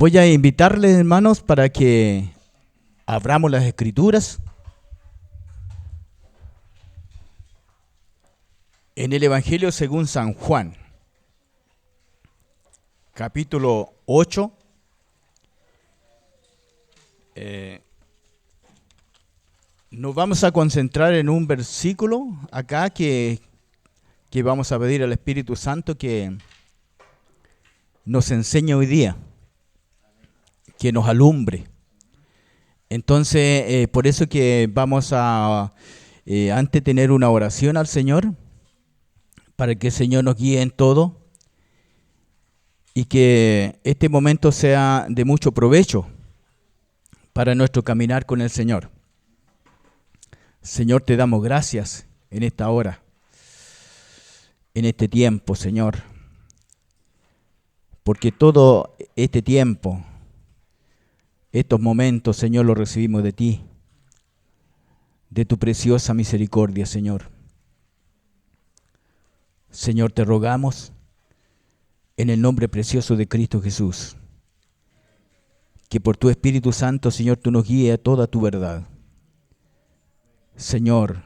Voy a invitarles, hermanos, para que abramos las Escrituras en el Evangelio según San Juan, capítulo 8. Nos vamos a concentrar en un versículo acá que vamos a pedir al Espíritu Santo que nos enseñe hoy día, que nos alumbre. Entonces, por eso que vamos a antes tener una oración al Señor, para que el Señor nos guíe en todo y que este momento sea de mucho provecho para nuestro caminar con el Señor. Señor, te damos gracias en esta hora, en este tiempo, Señor, porque todo este tiempo, estos momentos, Señor, los recibimos de ti, de tu preciosa misericordia, Señor. Señor, te rogamos en el nombre precioso de Cristo Jesús, que por tu Espíritu Santo, Señor, tú nos guíes a toda tu verdad. Señor,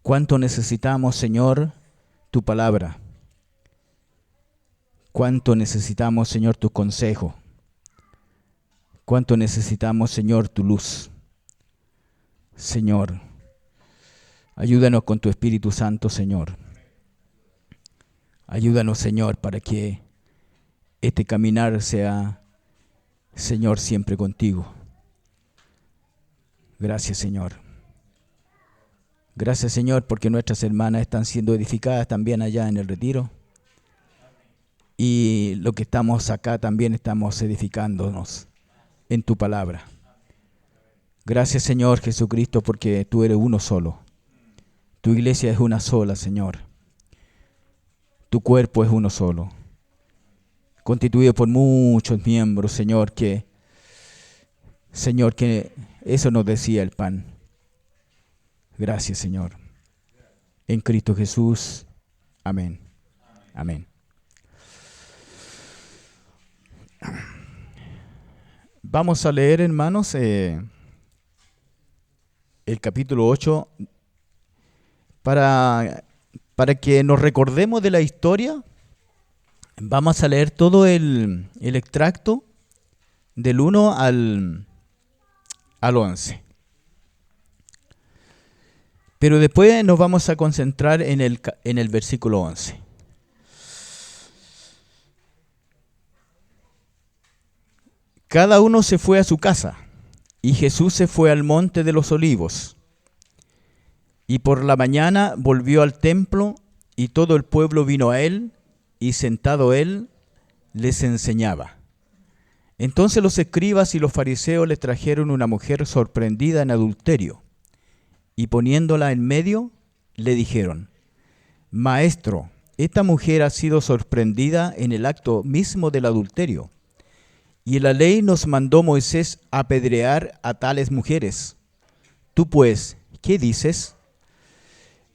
cuánto necesitamos, Señor, tu palabra. Cuánto necesitamos, Señor, tu consejo. Cuánto necesitamos, Señor, tu luz. Señor, ayúdanos con tu Espíritu Santo, Señor. Ayúdanos, Señor, para que este caminar sea, Señor, siempre contigo. Gracias, Señor. Gracias, Señor, porque nuestras hermanas están siendo edificadas también allá en el retiro. Y lo que estamos acá también estamos edificándonos en tu palabra. Gracias, Señor Jesucristo, porque tú eres uno solo. Tu iglesia es una sola, Señor. Tu cuerpo es uno solo, constituido por muchos miembros, Señor, que eso nos decía el pan. Gracias, Señor. En Cristo Jesús. Amén. Amén. Vamos a leer, hermanos, el capítulo 8 para que nos recordemos de la historia. Vamos a leer todo el extracto del 1 al 11. Pero después nos vamos a concentrar en el versículo 11. Cada uno se fue a su casa, y Jesús se fue al monte de los Olivos. Y por la mañana volvió al templo, y todo el pueblo vino a él, y sentado él, les enseñaba. Entonces los escribas y los fariseos les trajeron una mujer sorprendida en adulterio, y poniéndola en medio, le dijeron: Maestro, esta mujer ha sido sorprendida en el acto mismo del adulterio, y en la ley nos mandó Moisés apedrear a tales mujeres. Tú pues, ¿qué dices?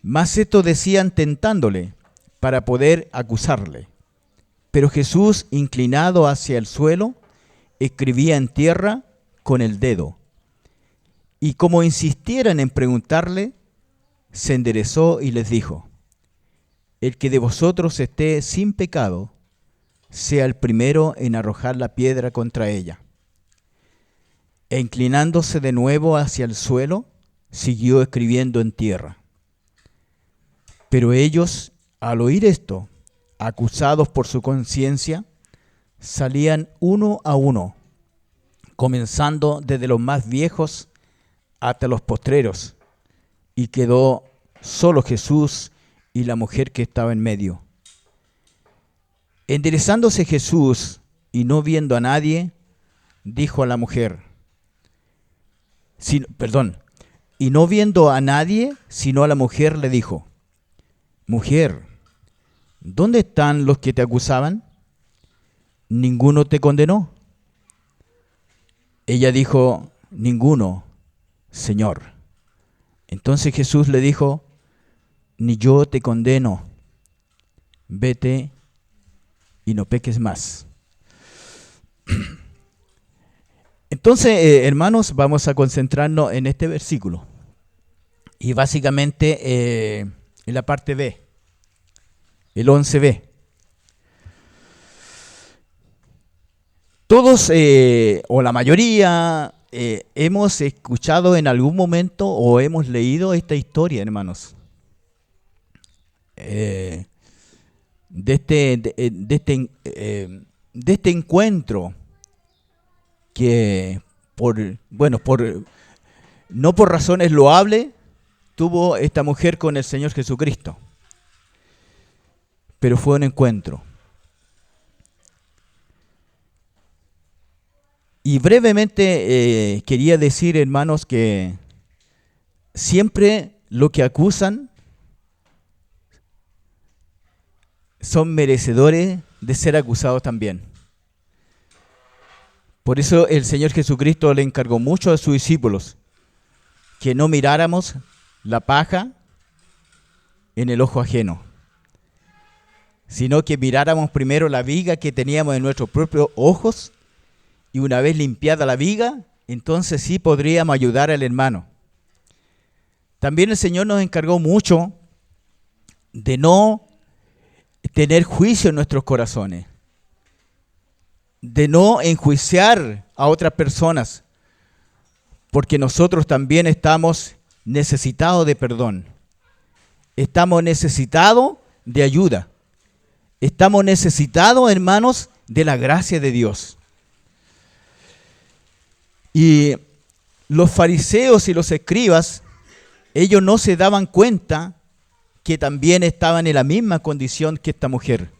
Mas esto decían tentándole, para poder acusarle. Pero Jesús, inclinado hacia el suelo, escribía en tierra con el dedo. Y como insistieran en preguntarle, se enderezó y les dijo: El que de vosotros esté sin pecado, sea el primero en arrojar la piedra contra ella. E inclinándose de nuevo hacia el suelo, siguió escribiendo en tierra. Pero ellos, al oír esto, acusados por su conciencia, salían uno a uno, comenzando desde los más viejos hasta los postreros, y quedó solo Jesús y la mujer que estaba en medio. Enderezándose Jesús y no viendo a nadie, dijo a la mujer, y no viendo a nadie, sino a la mujer le dijo: Mujer, ¿dónde están los que te acusaban? ¿Ninguno te condenó? Ella dijo: Ninguno, Señor. Entonces Jesús le dijo: Ni yo te condeno. Vete y no peques más. Entonces, hermanos, vamos a concentrarnos en este versículo. Y básicamente en la parte B, el 11b. Todos, o la mayoría, hemos escuchado en algún momento o hemos leído esta historia, hermanos. De este encuentro que no por razones loables tuvo esta mujer con el Señor Jesucristo, pero fue un encuentro. Y brevemente quería decir, hermanos, que siempre lo que acusan son merecedores de ser acusados también. Por eso el Señor Jesucristo le encargó mucho a sus discípulos que no miráramos la paja en el ojo ajeno, sino que miráramos primero la viga que teníamos en nuestros propios ojos, y una vez limpiada la viga, entonces sí podríamos ayudar al hermano. También el Señor nos encargó mucho de no tener juicio en nuestros corazones, de no enjuiciar a otras personas, porque nosotros también estamos necesitados de perdón. Estamos necesitados de ayuda. Estamos necesitados, hermanos, de la gracia de Dios. Y los fariseos y los escribas, ellos no se daban cuenta que también estaban en la misma condición que esta mujer.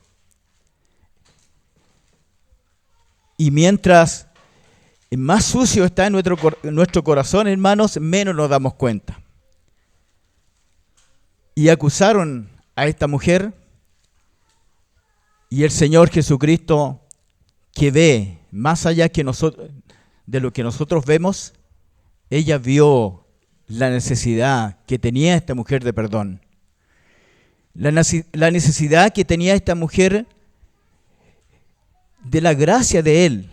Y mientras más sucio está en nuestro corazón, hermanos, menos nos damos cuenta. Y acusaron a esta mujer, y el Señor Jesucristo, que ve más allá que nosotros, de lo que nosotros vemos, ella vio la necesidad que tenía esta mujer de perdón. La necesidad que tenía esta mujer de la gracia de Él,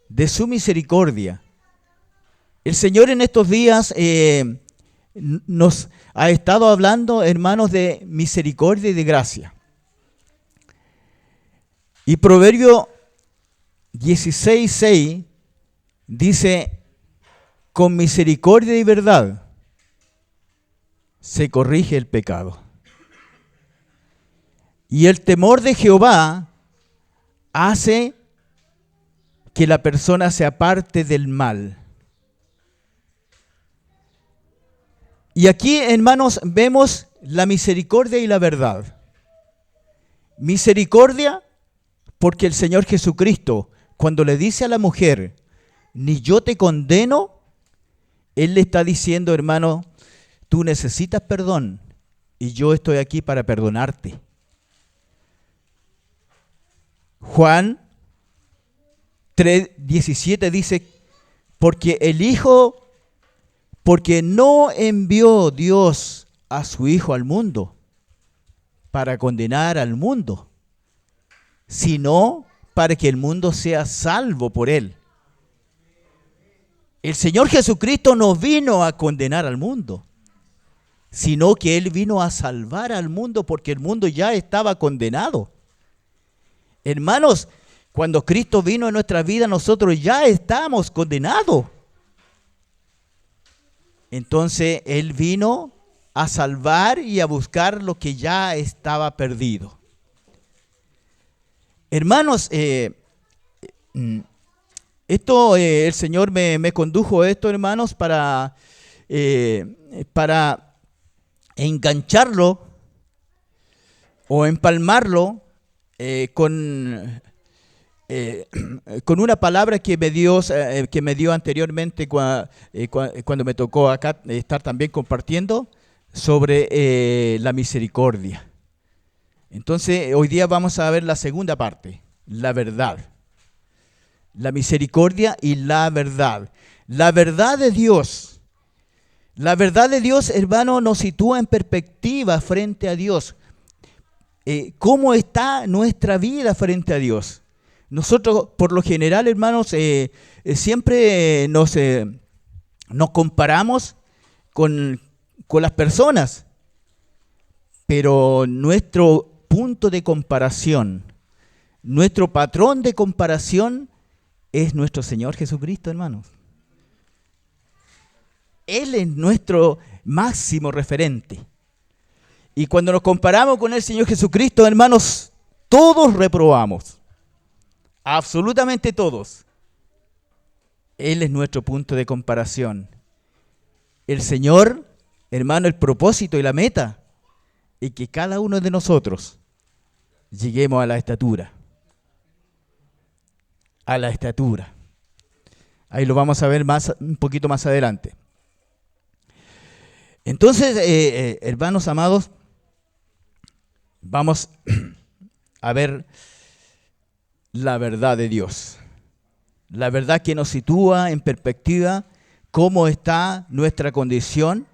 de su misericordia. El Señor en estos días nos ha estado hablando, hermanos, de misericordia y de gracia. Y Proverbio 16:6 dice: con misericordia y verdad se corrige el pecado. Y el temor de Jehová hace que la persona se aparte del mal. Y aquí, hermanos, vemos la misericordia y la verdad. Misericordia porque el Señor Jesucristo, cuando le dice a la mujer, ni yo te condeno, Él le está diciendo, hermano, tú necesitas perdón y yo estoy aquí para perdonarte. Juan 3:17 dice, porque no envió Dios a su Hijo al mundo para condenar al mundo, sino para que el mundo sea salvo por Él. El Señor Jesucristo no vino a condenar al mundo, sino que Él vino a salvar al mundo porque el mundo ya estaba condenado. Hermanos, cuando Cristo vino en nuestra vida, nosotros ya estamos condenados. Entonces, Él vino a salvar y a buscar lo que ya estaba perdido. Hermanos, el Señor me condujo a esto, hermanos, para engancharlo o empalmarlo con una palabra que me dio anteriormente cuando me tocó acá estar también compartiendo sobre la misericordia. Entonces, hoy día vamos a ver la segunda parte, la verdad. La misericordia y la verdad. La verdad de Dios. La verdad de Dios, hermano, nos sitúa en perspectiva frente a Dios. ¿Cómo está nuestra vida frente a Dios? nosotros por lo general, hermanos, siempre nos comparamos con las personas, pero nuestro punto de comparación, nuestro patrón de comparación es nuestro Señor Jesucristo, hermanos. Él es nuestro máximo referente. Y cuando nos comparamos con el Señor Jesucristo, hermanos, todos reprobamos. Absolutamente todos. Él es nuestro punto de comparación. El Señor, hermano, el propósito y la meta es que cada uno de nosotros lleguemos a la estatura. A la estatura. Ahí lo vamos a ver un poquito más adelante. Entonces, hermanos amados, vamos a ver la verdad de Dios. La verdad que nos sitúa en perspectiva cómo está nuestra condición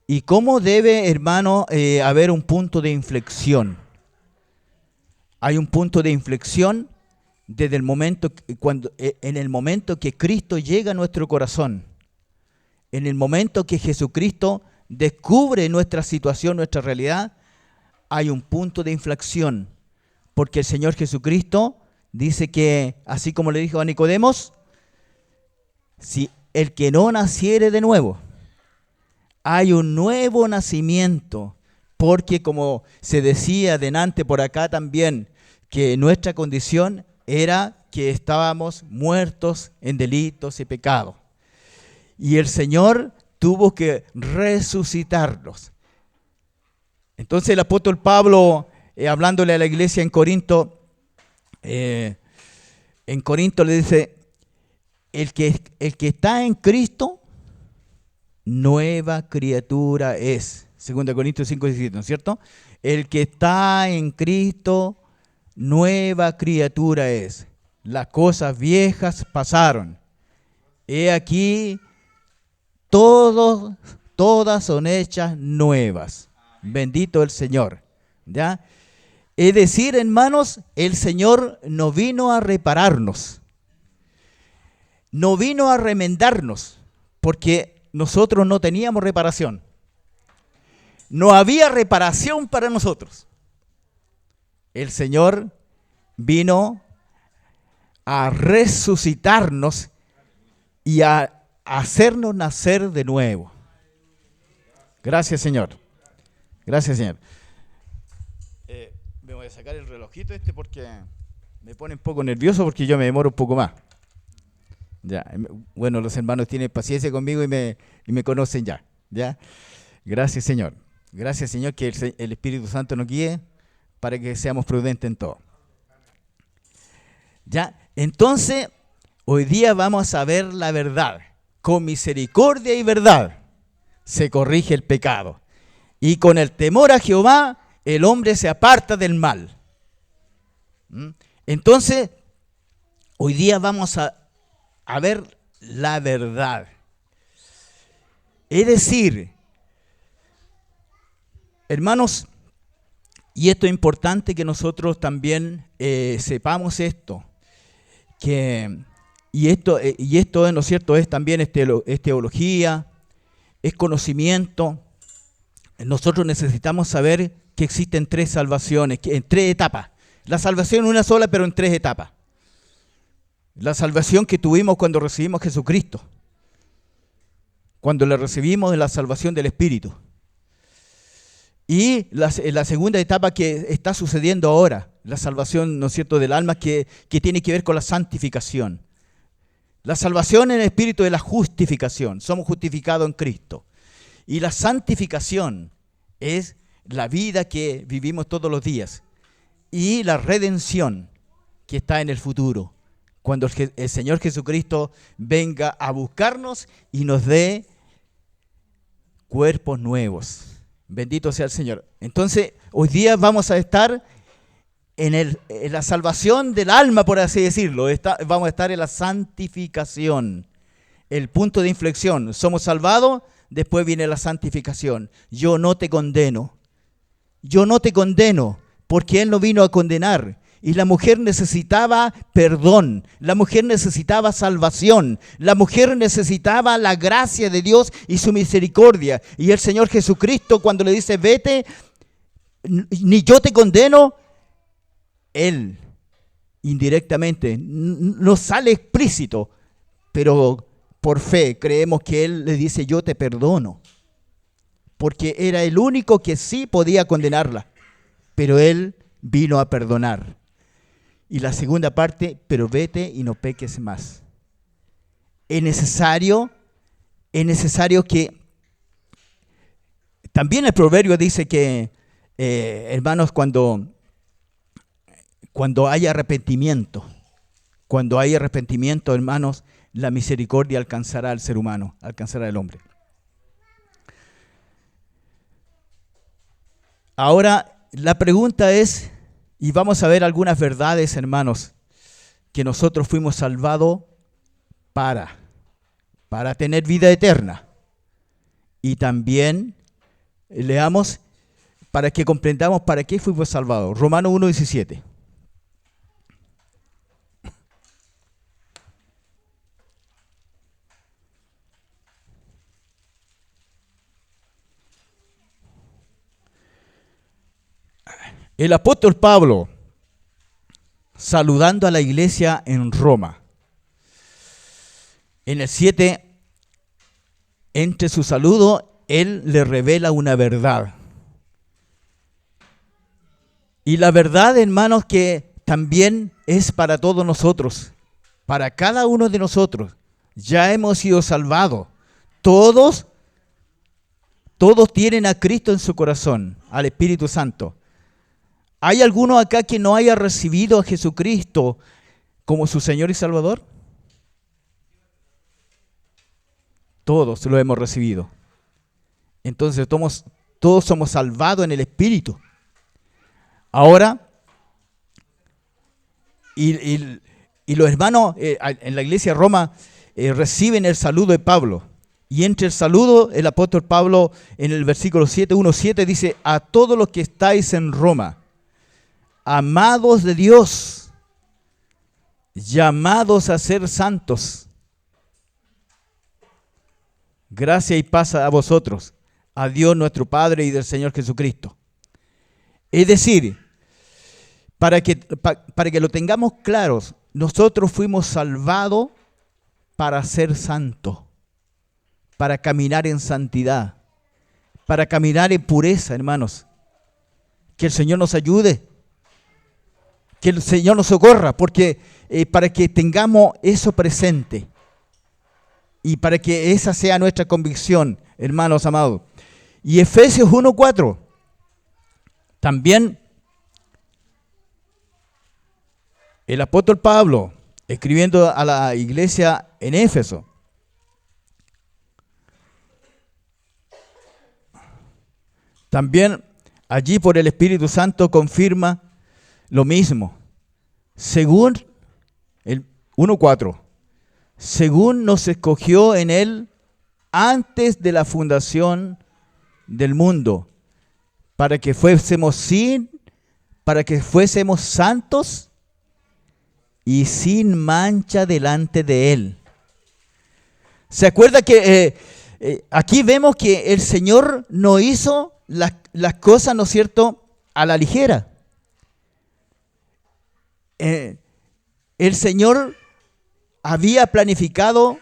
y cómo debe, hermano, haber un punto de inflexión. Hay un punto de inflexión desde el momento en el momento que Cristo llega a nuestro corazón, en el momento que Jesucristo descubre nuestra situación, nuestra realidad, hay un punto de inflexión, porque el Señor Jesucristo dice que, así como le dijo a Nicodemos, si el que no naciere de nuevo, hay un nuevo nacimiento, porque como se decía delante por acá también, que nuestra condición era que estábamos muertos en delitos y pecados. Y el Señor tuvo que resucitarlos. Entonces el apóstol Pablo, hablándole a la iglesia en Corinto le dice, el que está en Cristo, nueva criatura es. 2 Corintios 5:17, ¿no es cierto? El que está en Cristo, nueva criatura es. Las cosas viejas pasaron. He aquí, todas son hechas nuevas. Bendito el Señor. ¿Ya? Es decir, hermanos, el Señor no vino a repararnos. No vino a remendarnos, porque nosotros no teníamos reparación. No había reparación para nosotros. El Señor vino a resucitarnos y a hacernos nacer de nuevo. Gracias, Señor. Gracias, Señor. Me voy a sacar el relojito porque me pone un poco nervioso porque yo me demoro un poco más. Ya, bueno, los hermanos tienen paciencia conmigo y me conocen ya. ¿Ya? Gracias, Señor. Gracias, Señor, que el Espíritu Santo nos guíe para que seamos prudentes en todo. ¿Ya? Entonces, hoy día vamos a ver la verdad. Con misericordia y verdad se corrige el pecado. Y con el temor a Jehová, el hombre se aparta del mal. Entonces, hoy día vamos a ver la verdad. Es decir, hermanos, y esto es importante que nosotros también sepamos esto, y esto, ¿no es cierto?, es también es teología, es conocimiento. Nosotros necesitamos saber que existen tres salvaciones, en tres etapas. La salvación es una sola, pero en tres etapas. La salvación que tuvimos cuando recibimos a Jesucristo, cuando le recibimos en la salvación del Espíritu. Y la segunda etapa que está sucediendo ahora, la salvación, ¿no es cierto?, del alma que tiene que ver con la santificación. La salvación en el Espíritu es la justificación, somos justificados en Cristo. Y la santificación es la vida que vivimos todos los días. Y la redención que está en el futuro, cuando el Señor Jesucristo venga a buscarnos y nos dé cuerpos nuevos. Bendito sea el Señor. Entonces, hoy día vamos a estar en la salvación del alma, por así decirlo. Vamos a estar en la santificación. El punto de inflexión. Somos salvados, después viene la santificación. Yo no te condeno. Yo no te condeno, porque Él no vino a condenar. Y la mujer necesitaba perdón, la mujer necesitaba salvación, la mujer necesitaba la gracia de Dios y su misericordia. Y el Señor Jesucristo, cuando le dice, vete, ni yo te condeno, Él indirectamente, no sale explícito, pero por fe creemos que Él le dice, yo te perdono. Porque era el único que sí podía condenarla, pero Él vino a perdonar. Y la segunda parte, pero vete y no peques más. Es necesario que, también el proverbio dice que, hermanos, cuando hay arrepentimiento, hermanos, la misericordia alcanzará al ser humano, alcanzará al hombre. Ahora, la pregunta es, y vamos a ver algunas verdades, hermanos, que nosotros fuimos salvados para tener vida eterna. Y también leamos para que comprendamos para qué fuimos salvados. Romanos 1:17. El apóstol Pablo, saludando a la iglesia en Roma, en el 7, entre su saludo, él le revela una verdad. Y la verdad, hermanos, que también es para todos nosotros, para cada uno de nosotros. Ya hemos sido salvados. Todos tienen a Cristo en su corazón, al Espíritu Santo. ¿Hay alguno acá que no haya recibido a Jesucristo como su Señor y Salvador? Todos lo hemos recibido. Entonces todos somos salvados en el Espíritu. Ahora, y los hermanos en la iglesia de Roma reciben el saludo de Pablo. Y entre el saludo, el apóstol Pablo en el versículo 7:1-7 dice, a todos los que estáis en Roma, amados de Dios, llamados a ser santos, gracia y paz a vosotros, a Dios nuestro Padre y del Señor Jesucristo. Es decir, para que lo tengamos claros, nosotros fuimos salvados para ser santos, para caminar en santidad, para caminar en pureza, hermanos. Que el Señor nos ayude, que el Señor nos socorra, porque para que tengamos eso presente y para que esa sea nuestra convicción, hermanos amados. Y Efesios 1:4, también el apóstol Pablo, escribiendo a la iglesia en Éfeso, también allí por el Espíritu Santo confirma lo mismo. Según el 1:4, según nos escogió en Él antes de la fundación del mundo, para que fuésemos santos y sin mancha delante de Él. ¿Se acuerda que aquí vemos que el Señor no hizo las cosas, ¿no es cierto?, a la ligera? El Señor había planificado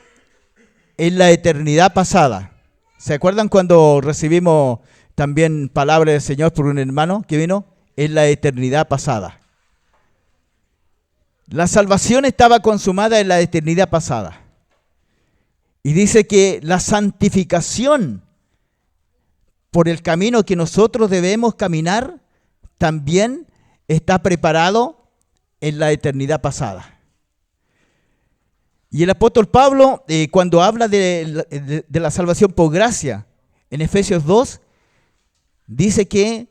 en la eternidad pasada. ¿Se acuerdan cuando recibimos también palabra del Señor por un hermano que vino? En la eternidad pasada. La salvación estaba consumada en la eternidad pasada. Y dice que la santificación por el camino que nosotros debemos caminar también está preparado en la eternidad pasada. Y el apóstol Pablo, cuando habla de la salvación por gracia, en Efesios 2, dice que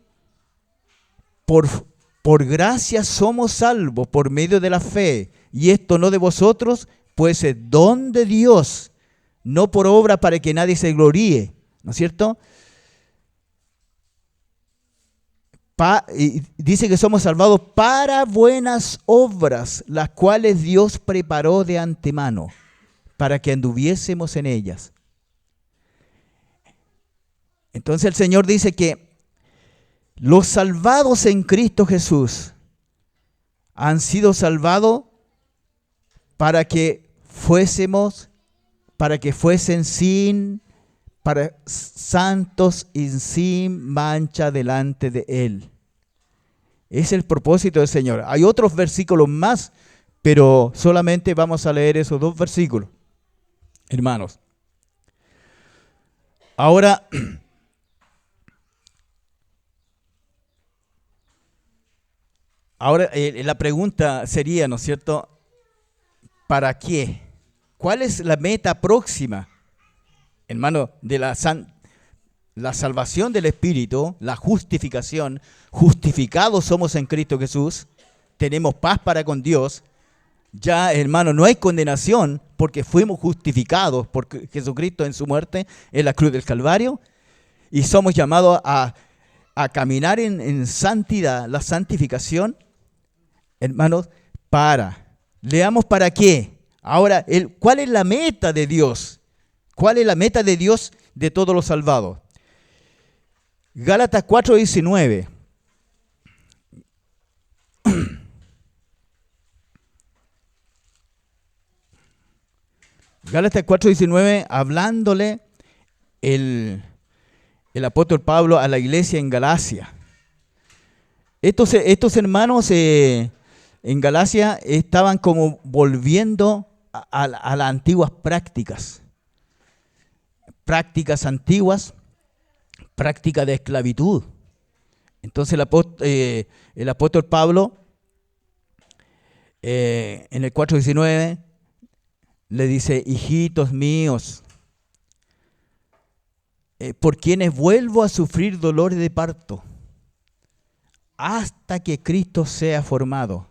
por gracia somos salvos por medio de la fe, y esto no de vosotros, pues es don de Dios, no por obra para que nadie se gloríe, ¿no es cierto? Y dice que somos salvados para buenas obras, las cuales Dios preparó de antemano, para que anduviésemos en ellas. Entonces el Señor dice que los salvados en Cristo Jesús han sido salvados para que fuesen santos y sin mancha delante de Él. Es el propósito del Señor. Hay otros versículos más, pero solamente vamos a leer esos 2 versículos, hermanos. Ahora, la pregunta sería, ¿no es cierto? ¿Para qué? ¿Cuál es la meta próxima, hermano, de la salvación del Espíritu, la justificación? Justificados somos en Cristo Jesús, tenemos paz para con Dios. Ya, hermano, no hay condenación porque fuimos justificados por Jesucristo en su muerte en la cruz del Calvario, y somos llamados a caminar en santidad, la santificación, hermanos, leamos para qué. Ahora, ¿cuál es la meta de Dios? ¿Cuál es la meta de Dios de todos los salvados? Gálatas 4:19. Gálatas 4:19, hablándole el apóstol Pablo a la iglesia en Galacia. Estos hermanos en Galacia estaban como volviendo a las antiguas prácticas antiguas, prácticas de esclavitud. Entonces el apóstol Pablo en el 4:19 le dice: hijitos míos, por quienes vuelvo a sufrir dolores de parto, hasta que Cristo sea formado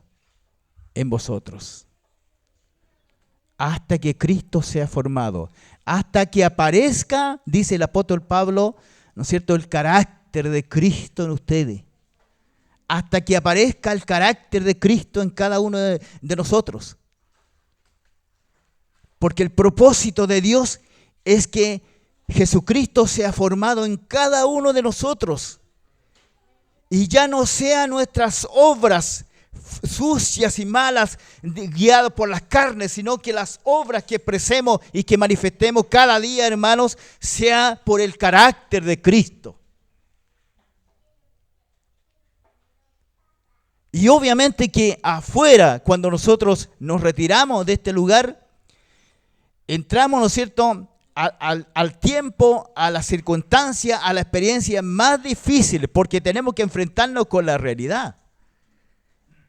en vosotros. Hasta que Cristo sea formado. Hasta que aparezca, dice el apóstol Pablo, ¿no es cierto?, el carácter de Cristo en ustedes. Hasta que aparezca el carácter de Cristo en cada uno de nosotros. Porque el propósito de Dios es que Jesucristo sea formado en cada uno de nosotros. Y ya no sean nuestras obras sucias y malas guiadas por las carnes, sino que las obras que expresemos y que manifestemos cada día, hermanos, sea por el carácter de Cristo. Y obviamente que afuera, cuando nosotros nos retiramos de este lugar, entramos, ¿no es cierto?, al tiempo, a la circunstancia, a la experiencia más difícil, porque tenemos que enfrentarnos con la realidad.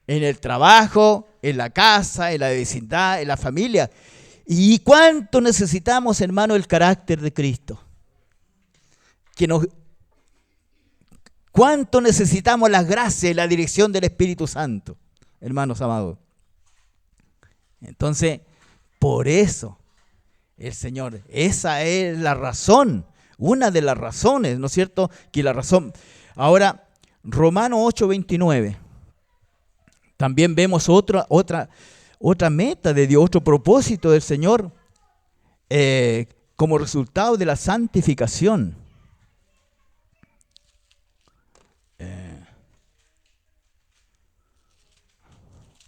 En el trabajo, en la casa, en la vecindad, en la familia. ¿Y cuánto necesitamos, hermano, el carácter de Cristo? ¿Cuánto necesitamos la gracia y la dirección del Espíritu Santo, hermanos amados? Entonces, por eso, el Señor, esa es la razón, una de las razones, ¿no es cierto? Que la razón. Ahora, Romanos 8:29. También vemos otra meta de Dios, otro propósito del Señor como resultado de la santificación.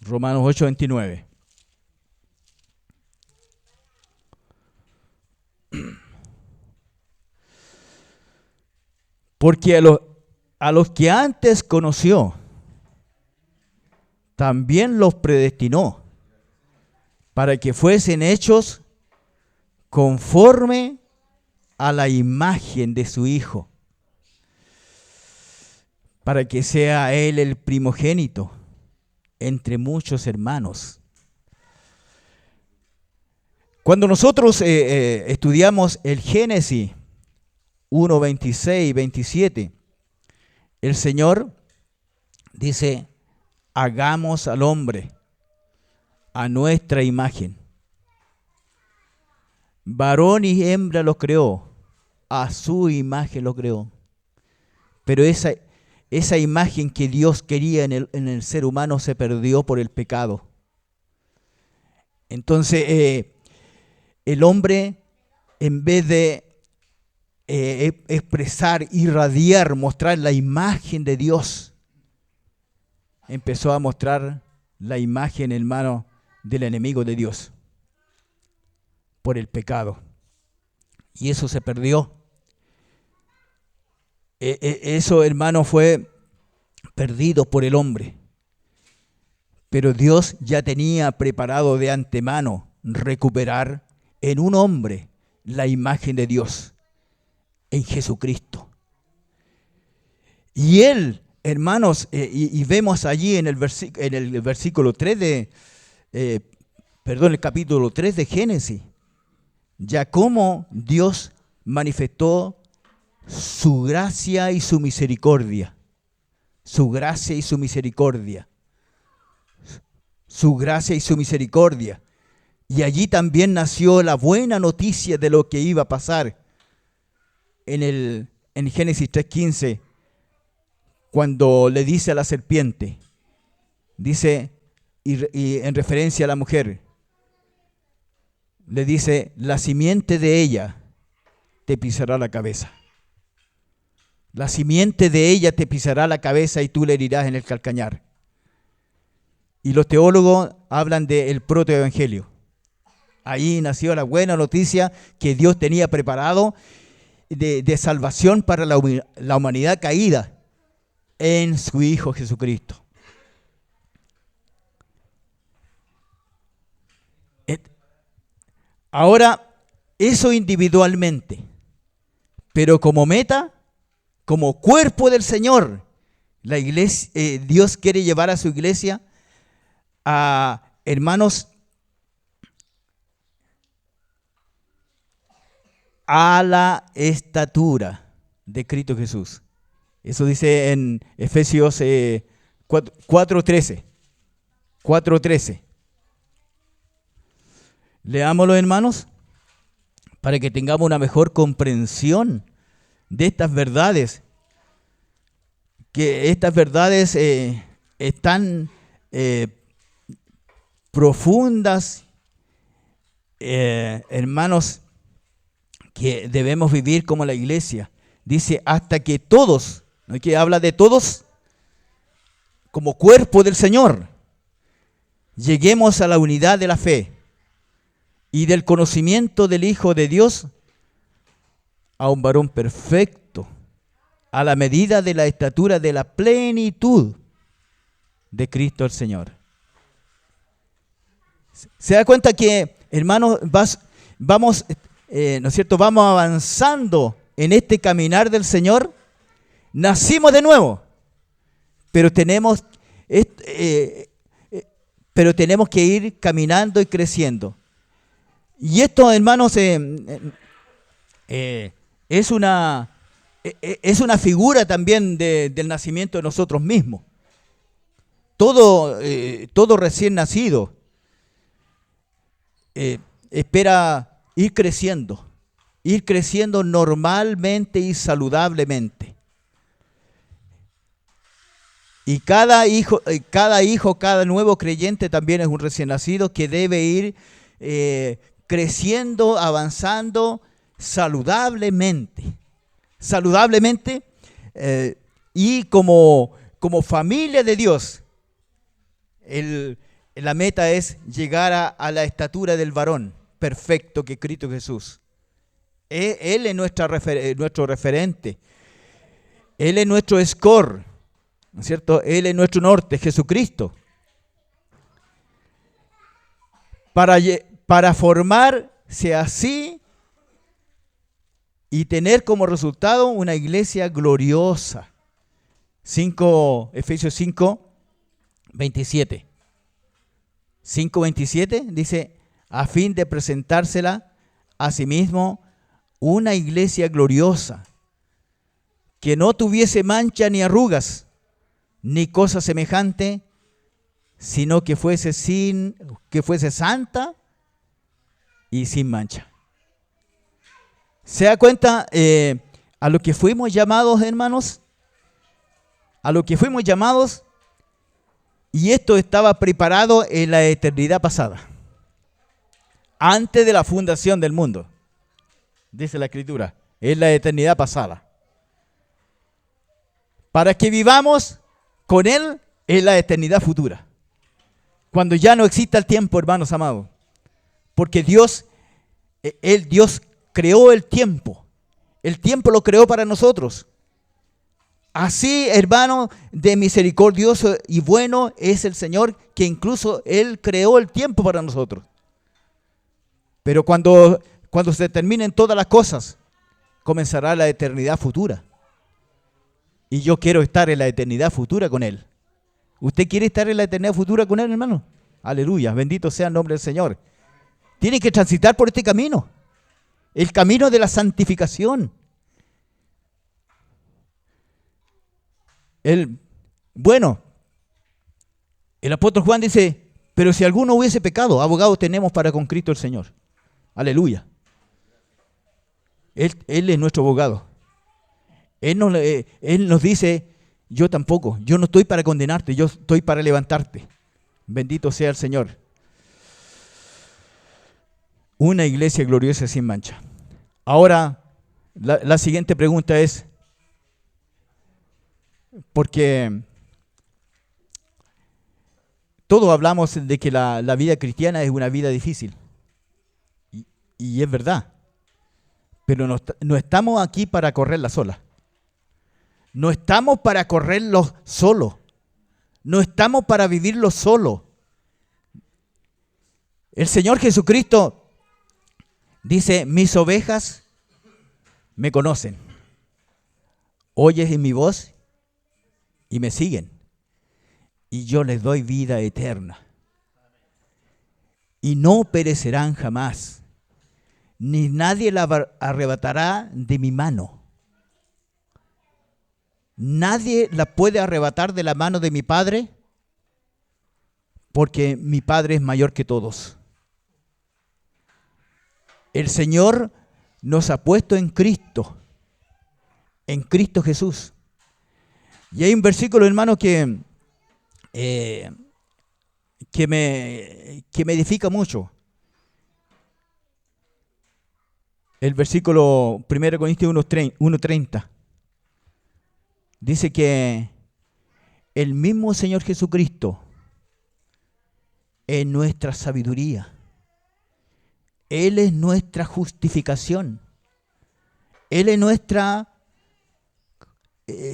Romanos 8:29. Porque a los que antes conoció, también los predestinó para que fuesen hechos conforme a la imagen de su Hijo, para que sea Él el primogénito entre muchos hermanos. Cuando nosotros estudiamos el Génesis 1:26 y 27, el Señor dice: hagamos al hombre a nuestra imagen. Varón y hembra los creó, a su imagen los creó. Pero esa esa imagen que Dios quería en el ser humano se perdió por el pecado. Entonces, el hombre, en vez de expresar, irradiar, mostrar la imagen de Dios, empezó a mostrar la imagen, hermano, del enemigo de Dios por el pecado. Y eso se perdió. Eso, hermano, fue perdido por el hombre. Pero Dios ya tenía preparado de antemano recuperar en un hombre la imagen de Dios, en Jesucristo. Y Él, hermanos, y vemos allí en el versículo 3 el capítulo 3 de Génesis, ya cómo Dios manifestó su gracia y su misericordia. Su gracia y su misericordia. Su gracia y su misericordia. Y allí también nació la buena noticia de lo que iba a pasar. En Génesis 3:15, cuando le dice a la serpiente, dice, y en referencia a la mujer, le dice, la simiente de ella te pisará la cabeza. La simiente de ella te pisará la cabeza y tú le herirás en el calcañar. Y los teólogos hablan del protoevangelio. Ahí nació la buena noticia que Dios tenía preparado de salvación para la humanidad caída en su Hijo Jesucristo. Ahora, eso individualmente, pero como meta, como cuerpo del Señor, la iglesia, Dios quiere llevar a su iglesia a, hermanos, a la estatura de Cristo Jesús. Eso dice en Efesios 4:13. 4:13. Leámoslo, hermanos, para que tengamos una mejor comprensión de estas verdades. Que estas verdades están profundas, hermanos, que debemos vivir como la iglesia. Dice, hasta que todos, ¿no? Que habla de todos, como cuerpo del Señor, lleguemos a la unidad de la fe y del conocimiento del Hijo de Dios, a un varón perfecto, a la medida de la estatura de la plenitud de Cristo el Señor. ¿Se da cuenta que, hermanos, vamos, ¿no es cierto? Vamos avanzando en este caminar del Señor. Nacimos de nuevo, pero tenemos que ir caminando y creciendo. Y esto, hermanos, es una figura también del nacimiento de nosotros mismos. Todo recién nacido espera ir creciendo normalmente y saludablemente. Y cada hijo, cada nuevo creyente también es un recién nacido que debe ir creciendo, avanzando saludablemente. Y como familia de Dios, la meta es llegar a la estatura del varón perfecto que es Cristo Jesús. Él es nuestro referente. Él es nuestro score, ¿no es cierto? Él es nuestro norte, Jesucristo. Para formarse así y tener como resultado una iglesia gloriosa. Efesios 5:27. 5:27 dice, a fin de presentársela a sí mismo una iglesia gloriosa, que no tuviese mancha ni arrugas, ni cosa semejante, sino que fuese santa y sin mancha. ¿Se da cuenta a lo que fuimos llamados, hermanos? a lo que fuimos llamados, y esto estaba preparado en la eternidad pasada, antes de la fundación del mundo, dice la Escritura, en la eternidad pasada, para que vivamos con Él en la eternidad futura, cuando ya no exista el tiempo, hermanos amados, porque Dios creó el tiempo lo creó para nosotros. Así, hermano, de misericordioso y bueno es el Señor, que incluso Él creó el tiempo para nosotros. Pero cuando se terminen todas las cosas, comenzará la eternidad futura. Y yo quiero estar en la eternidad futura con Él. ¿Usted quiere estar en la eternidad futura con Él, hermano? Aleluya, bendito sea el nombre del Señor. Tiene que transitar por este camino, el camino de la santificación. El apóstol Juan dice, pero si alguno hubiese pecado, abogado tenemos para con Cristo el Señor. Aleluya. Él es nuestro abogado. Él nos dice, yo tampoco, yo no estoy para condenarte, yo estoy para levantarte. Bendito sea el Señor. Una iglesia gloriosa sin mancha. Ahora, la siguiente pregunta es, porque todos hablamos de que la vida cristiana es una vida difícil. Y es verdad. Pero no estamos aquí para correrla sola. No estamos para correrlo solo. No estamos para vivirlo solo. El Señor Jesucristo dice, mis ovejas me conocen. Oyes mi voz y me siguen. Y yo les doy vida eterna. Y no perecerán jamás. Ni nadie la arrebatará de mi mano. Nadie la puede arrebatar de la mano de mi Padre, porque mi Padre es mayor que todos. El Señor nos ha puesto en Cristo Jesús. Y hay un versículo, hermano, que me edifica mucho. El versículo 1 Corintios 1:30. Dice que el mismo Señor Jesucristo es nuestra sabiduría. Él es nuestra justificación. Él es nuestra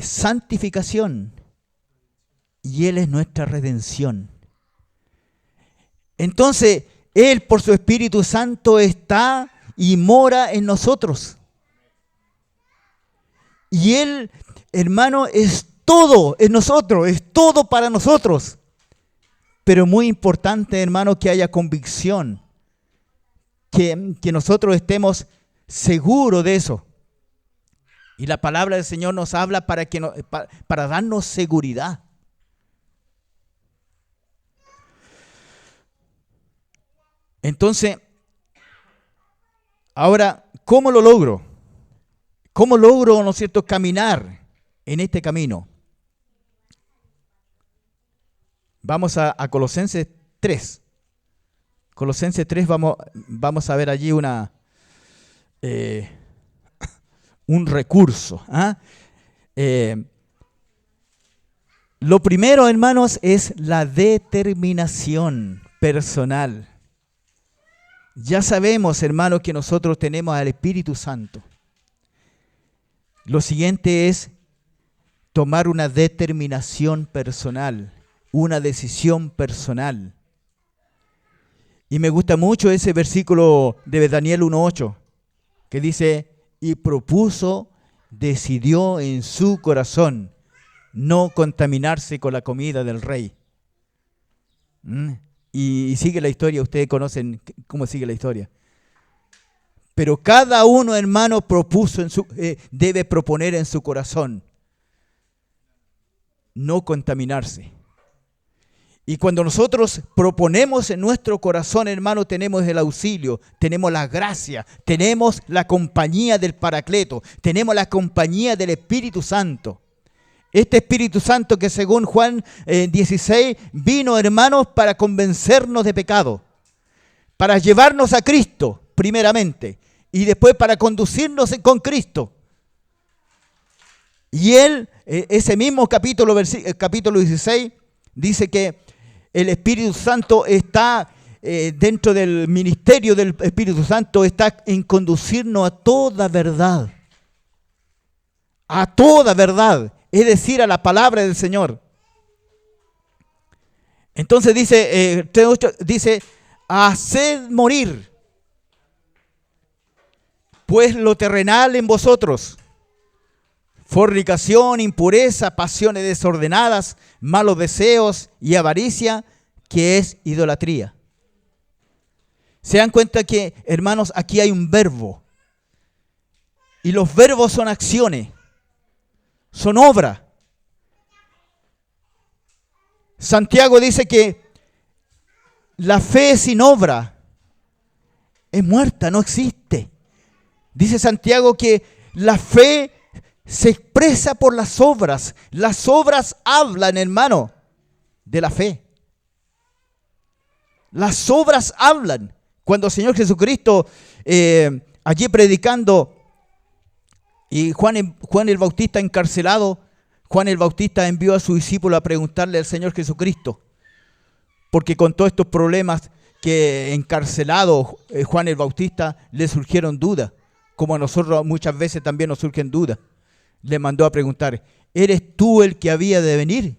santificación. Y Él es nuestra redención. Entonces, Él por su Espíritu Santo está y mora en nosotros. Y Él, hermano, es todo en nosotros, es todo para nosotros. Pero muy importante, hermano, que haya convicción, que nosotros estemos seguros de eso. Y la palabra del Señor nos habla para darnos seguridad. Entonces, ahora, ¿cómo lo logro? ¿Cómo logro, no es cierto, caminar en este camino? Vamos a Colosenses 3. Colosenses 3 vamos a ver allí un recurso. Lo primero, hermanos, es la determinación personal. Ya sabemos, hermanos, que nosotros tenemos al Espíritu Santo. Lo siguiente es tomar una determinación personal, una decisión personal. Y me gusta mucho ese versículo de Daniel 1:8, que dice, y decidió en su corazón no contaminarse con la comida del rey. Y sigue la historia, ustedes conocen cómo sigue la historia. Pero cada uno, hermano, debe proponer en su corazón no contaminarse. Y cuando nosotros proponemos en nuestro corazón, hermano, tenemos el auxilio, tenemos la gracia, tenemos la compañía del Paracleto, tenemos la compañía del Espíritu Santo. Este Espíritu Santo que según Juan 16 vino, hermanos, para convencernos de pecado, para llevarnos a Cristo primeramente y después para conducirnos con Cristo. Y él, ese mismo capítulo 16, dice que el Espíritu Santo está dentro del ministerio del Espíritu Santo, está en conducirnos a toda verdad. A toda verdad, es decir, a la palabra del Señor. Entonces dice, 3:8, dice, haced morir, pues lo terrenal en vosotros, fornicación, impureza, pasiones desordenadas, malos deseos y avaricia, que es idolatría. Se dan cuenta que, hermanos, aquí hay un verbo. Y los verbos son acciones, son obras. Santiago dice que la fe sin obra es muerta, no existe. Dice Santiago que la fe se expresa por las obras. Las obras hablan, hermano, de la fe. Las obras hablan. Cuando el Señor Jesucristo, allí predicando, y Juan el Bautista encarcelado, Juan el Bautista envió a su discípulo a preguntarle al Señor Jesucristo, porque con todos estos problemas que encarcelado Juan el Bautista le surgieron dudas, como a nosotros muchas veces también nos surgen dudas. Le mandó a preguntar, ¿eres tú el que había de venir?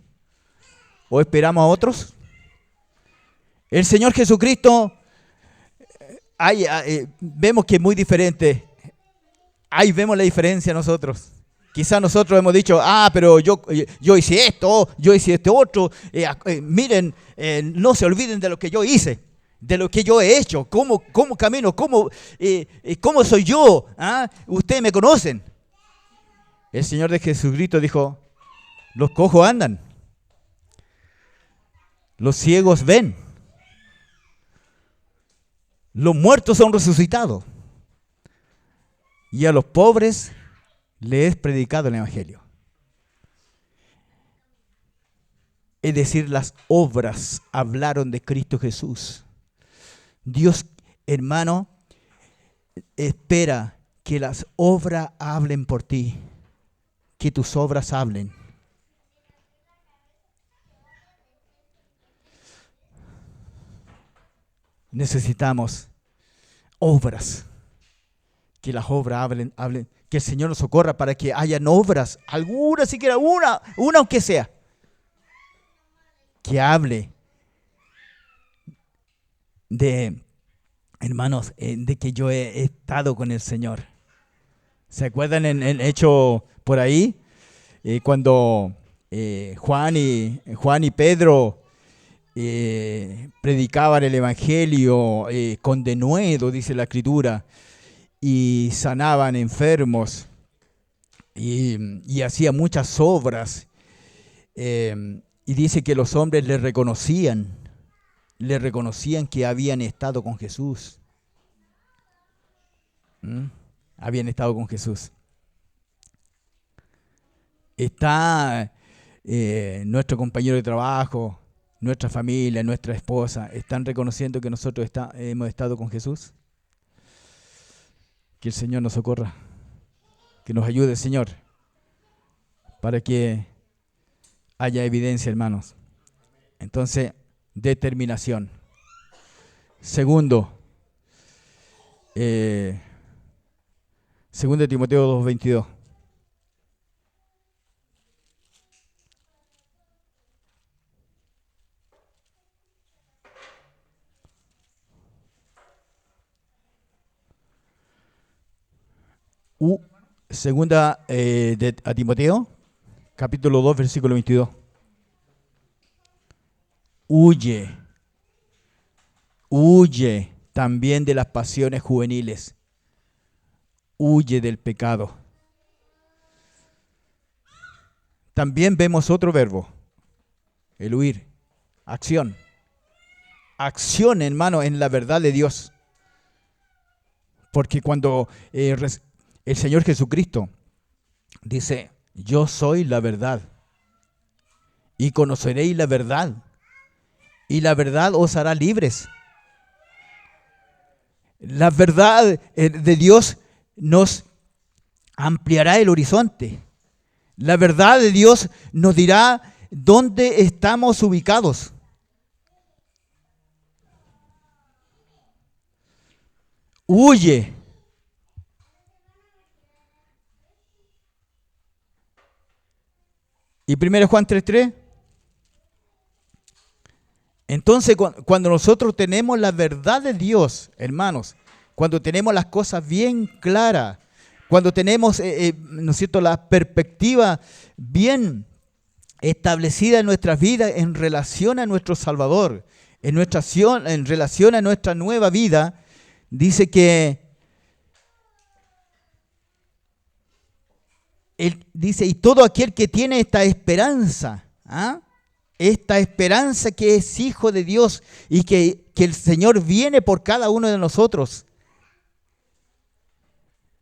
¿O esperamos a otros? El Señor Jesucristo, vemos que es muy diferente. Ahí vemos la diferencia nosotros. Quizás nosotros hemos dicho, pero yo hice esto, yo hice este otro. Miren, no se olviden de lo que yo hice, de lo que yo he hecho, cómo camino, cómo soy yo. Ustedes me conocen. El Señor de Jesucristo dijo, los cojos andan, los ciegos ven, los muertos son resucitados, y a los pobres les es predicado el Evangelio. Es decir, las obras hablaron de Cristo Jesús. Dios, hermano, espera que las obras hablen por ti, que tus obras hablen. Necesitamos obras, que las obras hablen, que el Señor nos socorra para que hayan obras, alguna siquiera, una aunque sea, que hable de, hermanos, de que yo he estado con el Señor. ¿Se acuerdan en el hecho por ahí? Cuando Juan y Pedro predicaban el Evangelio con denuedo, dice la Escritura, y sanaban enfermos y hacían muchas obras. Y dice que los hombres le reconocían que habían estado con Jesús. Habían estado con Jesús. Está nuestro compañero de trabajo, nuestra familia, nuestra esposa, ¿están reconociendo que nosotros hemos estado con Jesús? Que el Señor nos socorra, que nos ayude el Señor, para que haya evidencia, hermanos. Entonces, determinación. Segundo, 2 Timoteo 2:22. Segunda a Timoteo, capítulo 2, versículo 22. Huye también de las pasiones juveniles. Huye del pecado. También vemos otro verbo, el huir, acción. Acción, hermano, en la verdad de Dios. Porque cuando el Señor Jesucristo dice, yo soy la verdad, y conoceréis la verdad, y la verdad os hará libres. La verdad de Dios nos ampliará el horizonte. La verdad de Dios nos dirá dónde estamos ubicados. Huye. Y 1 Juan 3:3. Entonces, cuando nosotros tenemos la verdad de Dios, hermanos, cuando tenemos las cosas bien claras, cuando tenemos, ¿no es cierto?, la perspectiva bien establecida en nuestras vidas en relación a nuestro Salvador, en relación a nuestra nueva vida, dice que dice, y todo aquel que tiene esta esperanza, esta esperanza que es hijo de Dios y que el Señor viene por cada uno de nosotros.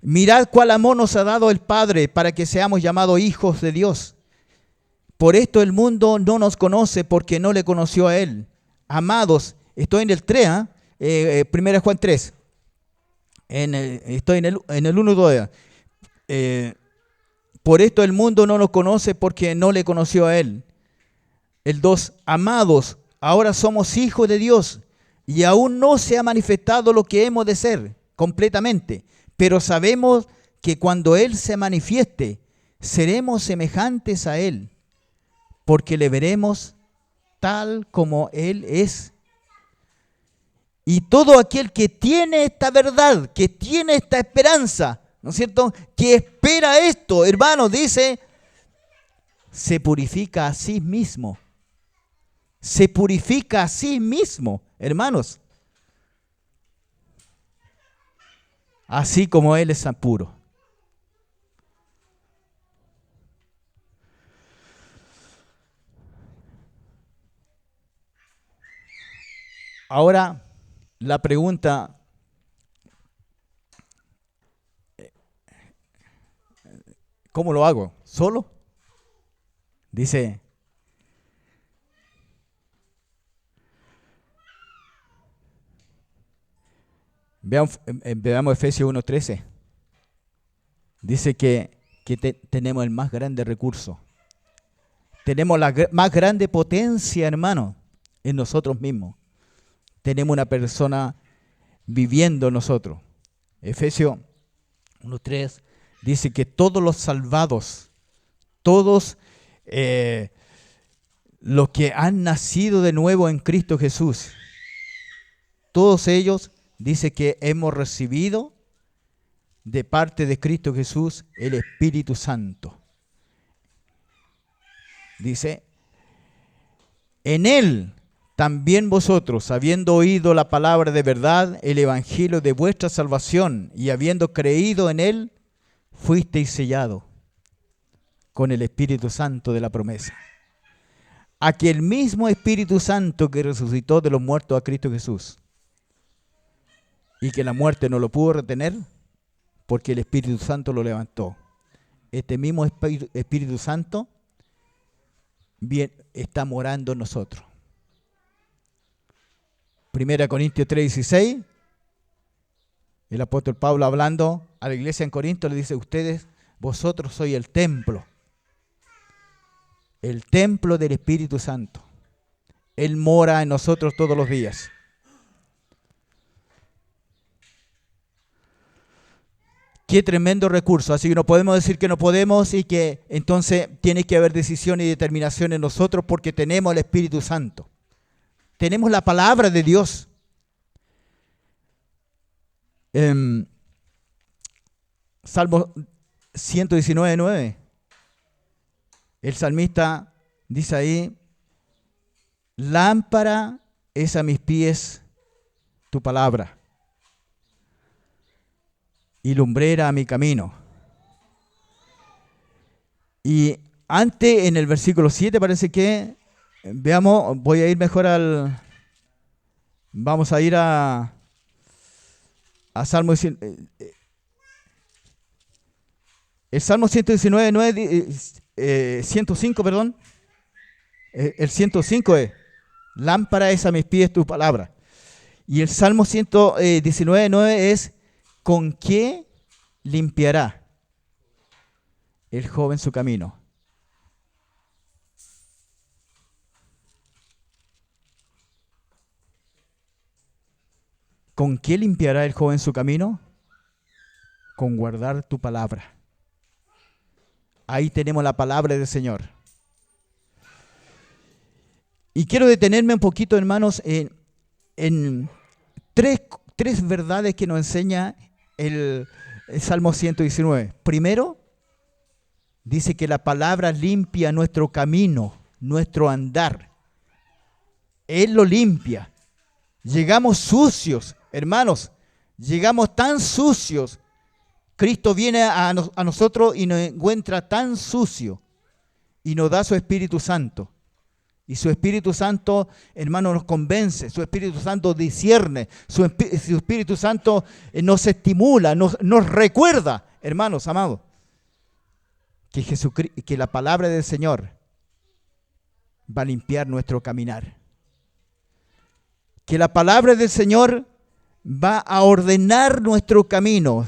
Mirad cuál amor nos ha dado el Padre para que seamos llamados hijos de Dios. Por esto el mundo no nos conoce porque no le conoció a Él. Amados, estoy en el 3, 1 Juan 3. Estoy en el 1:2. Por esto el mundo no nos conoce porque no le conoció a Él. El 2, amados, ahora somos hijos de Dios y aún no se ha manifestado lo que hemos de ser completamente. Pero sabemos que cuando Él se manifieste, seremos semejantes a Él, porque le veremos tal como Él es. Y todo aquel que tiene esta verdad, que tiene esta esperanza, ¿no es cierto?, que espera esto, hermanos, dice, se purifica a sí mismo. Se purifica a sí mismo, hermanos. Así como Él es puro. Ahora, la pregunta, ¿cómo lo hago? ¿Solo? Dice, veamos Efesios 1:13. Dice que tenemos el más grande recurso. Tenemos la más grande potencia, hermano, en nosotros mismos. Tenemos una persona viviendo en nosotros. Efesios 1:3 dice que todos los salvados, todos los que han nacido de nuevo en Cristo Jesús, todos ellos, dice que hemos recibido de parte de Cristo Jesús el Espíritu Santo. Dice, en Él también vosotros, habiendo oído la palabra de verdad, el evangelio de vuestra salvación, y habiendo creído en Él, fuisteis sellados con el Espíritu Santo de la promesa. Aquel mismo Espíritu Santo que resucitó de los muertos a Cristo Jesús, y que la muerte no lo pudo retener, porque el Espíritu Santo lo levantó. Este mismo Espíritu Santo bien, está morando en nosotros. 1 Corintios 3:16, el apóstol Pablo hablando a la iglesia en Corinto le dice, vosotros sois el templo del Espíritu Santo. Él mora en nosotros todos los días. Qué tremendo recurso. Así que no podemos decir que no podemos y que entonces tiene que haber decisión y determinación en nosotros porque tenemos el Espíritu Santo. Tenemos la palabra de Dios. Salmo 119:9. El salmista dice ahí, lámpara es a mis pies tu palabra y lumbrera a mi camino. Y antes en el versículo 7 parece que, veamos, voy a ir mejor vamos a ir a Salmo, el Salmo 119, 105, perdón. El 105 es, lámpara es a mis pies tu palabra. Y el Salmo 119:9 es, ¿con qué limpiará el joven su camino? ¿Con qué limpiará el joven su camino? Con guardar tu palabra. Ahí tenemos la palabra del Señor. Y quiero detenerme un poquito, hermanos, en tres verdades que nos enseña el Salmo 119. Primero, dice que la palabra limpia nuestro camino, nuestro andar. Él lo limpia. Llegamos sucios, hermanos, llegamos tan sucios. Cristo viene a nosotros y nos encuentra tan sucio y nos da su Espíritu Santo. Y su Espíritu Santo, hermano, nos convence, su Espíritu Santo discierne, su Espíritu Santo nos estimula, nos recuerda, hermanos amados, que la palabra del Señor va a limpiar nuestro caminar. Que la palabra del Señor va a ordenar nuestro camino.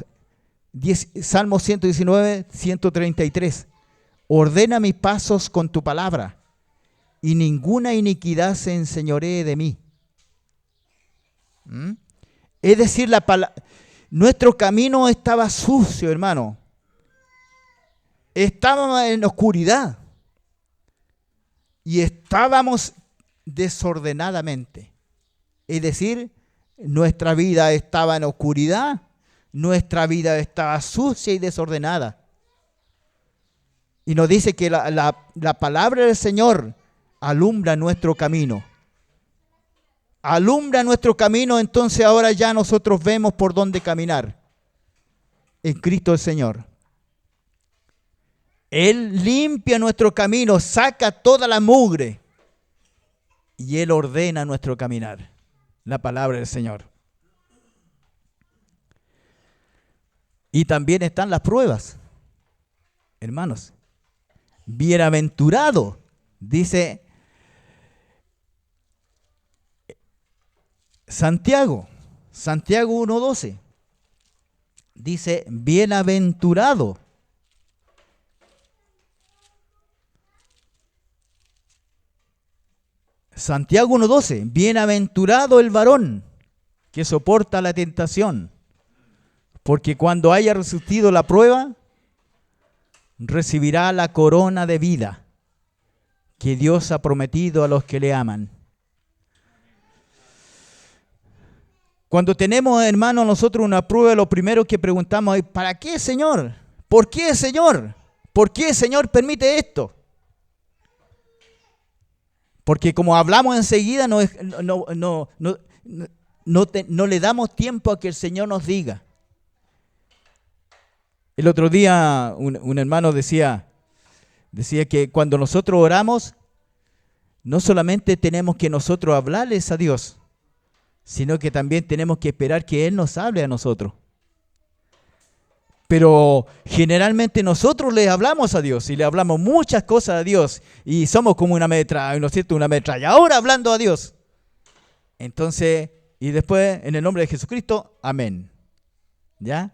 Salmo 119, 133. Ordena mis pasos con tu palabra, y ninguna iniquidad se enseñoree de mí. Es decir, nuestro camino estaba sucio, hermano. Estábamos en oscuridad. Y estábamos desordenadamente. Es decir, nuestra vida estaba en oscuridad, nuestra vida estaba sucia y desordenada. Y nos dice que la palabra del Señor alumbra nuestro camino. Alumbra nuestro camino, entonces ahora ya nosotros vemos por dónde caminar. En Cristo el Señor. Él limpia nuestro camino, saca toda la mugre. Y Él ordena nuestro caminar. La palabra del Señor. Y también están las pruebas. Hermanos, bienaventurado, dice Santiago 1:12. Dice, bienaventurado. Santiago 1:12, bienaventurado el varón que soporta la tentación, porque cuando haya resistido la prueba, recibirá la corona de vida que Dios ha prometido a los que le aman. Cuando tenemos, hermano, nosotros una prueba, lo primero que preguntamos es, ¿para qué, Señor? ¿Por qué, Señor? ¿Por qué, Señor, permite esto? Porque como hablamos enseguida, no le damos tiempo a que el Señor nos diga. El otro día un hermano decía que cuando nosotros oramos, no solamente tenemos que nosotros hablarles a Dios, sino que también tenemos que esperar que Él nos hable a nosotros. Pero generalmente nosotros le hablamos a Dios y le hablamos muchas cosas a Dios y somos como una ametralladora hablando a Dios. Entonces, y después, en el nombre de Jesucristo, amén. ¿Ya?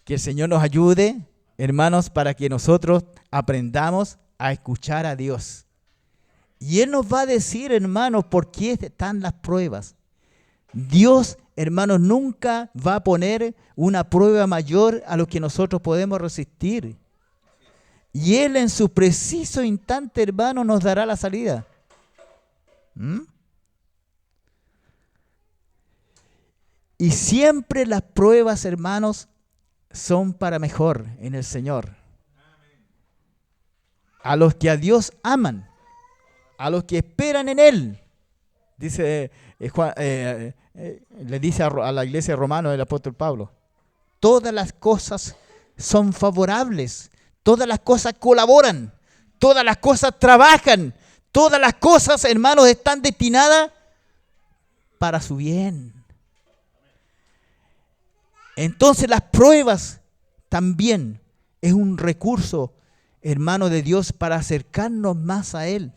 Que el Señor nos ayude, hermanos, para que nosotros aprendamos a escuchar a Dios. Y Él nos va a decir, hermanos, por qué están las pruebas. Dios, hermanos, nunca va a poner una prueba mayor a lo que nosotros podemos resistir. Y Él en su preciso instante, hermano, nos dará la salida. Y siempre las pruebas, hermanos, son para mejor en el Señor. A los que a Dios aman, a los que esperan en Él, dice Juan, le dice a la iglesia romana el apóstol Pablo, todas las cosas son favorables, todas las cosas colaboran, todas las cosas trabajan, todas las cosas, hermanos, están destinadas para su bien. Entonces las pruebas también es un recurso, hermano de Dios, para acercarnos más a Él.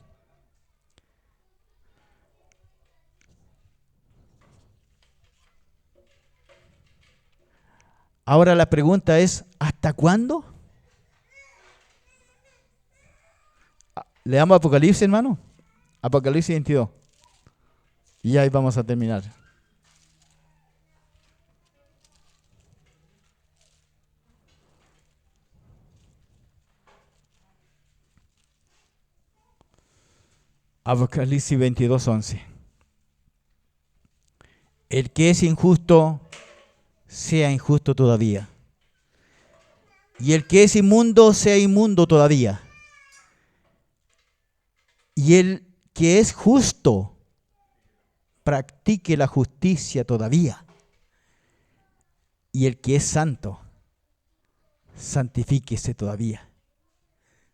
Ahora la pregunta es, ¿hasta cuándo? Leamos Apocalipsis, hermano. Apocalipsis 22. Y ahí vamos a terminar. Apocalipsis 22:11. El que es injusto, sea injusto todavía. Y el que es inmundo, sea inmundo todavía. Y el que es justo, practique la justicia todavía. Y el que es santo, santifíquese todavía.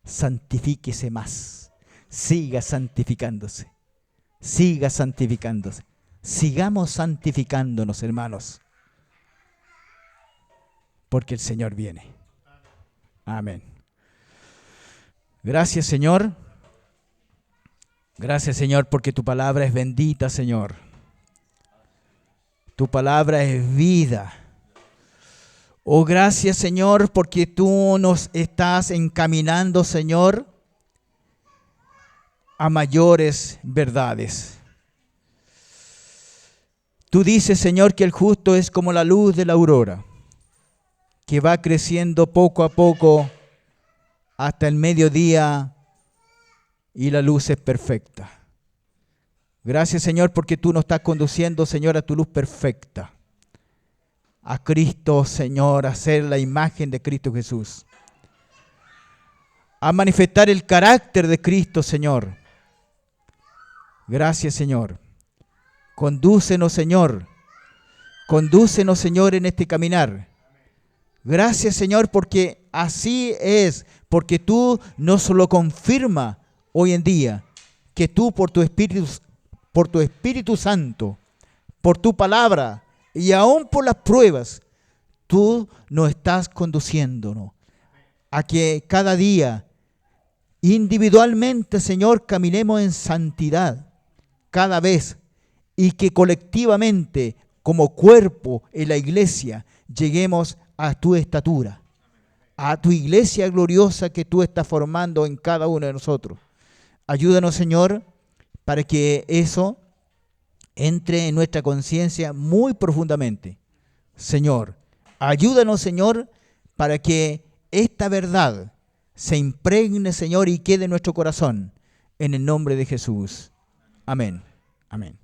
Santifíquese más. Siga santificándose. Siga santificándose. Sigamos santificándonos, hermanos. Porque el Señor viene. Amén. Gracias, Señor. Gracias, Señor, porque tu palabra es bendita, Señor. Tu palabra es vida. Oh, gracias, Señor, porque tú nos estás encaminando, Señor, a mayores verdades. Tú dices, Señor, que el justo es como la luz de la aurora, que va creciendo poco a poco hasta el mediodía y la luz es perfecta. Gracias, Señor, porque tú nos estás conduciendo, Señor, a tu luz perfecta. A Cristo, Señor, a ser la imagen de Cristo Jesús. A manifestar el carácter de Cristo, Señor. Gracias, Señor. Condúcenos, Señor. Condúcenos, Señor, en este caminar. Gracias, Señor, porque así es, porque tú nos lo confirmas hoy en día, que tú por tu Espíritu Santo, por tu palabra y aún por las pruebas, tú nos estás conduciéndonos a que cada día, individualmente, Señor, caminemos en santidad cada vez y que colectivamente, como cuerpo en la iglesia, lleguemos a tu estatura, a tu iglesia gloriosa que tú estás formando en cada uno de nosotros. Ayúdanos, Señor, para que eso entre en nuestra conciencia muy profundamente. Señor, ayúdanos, Señor, para que esta verdad se impregne, Señor, y quede en nuestro corazón. En el nombre de Jesús. Amén. Amén.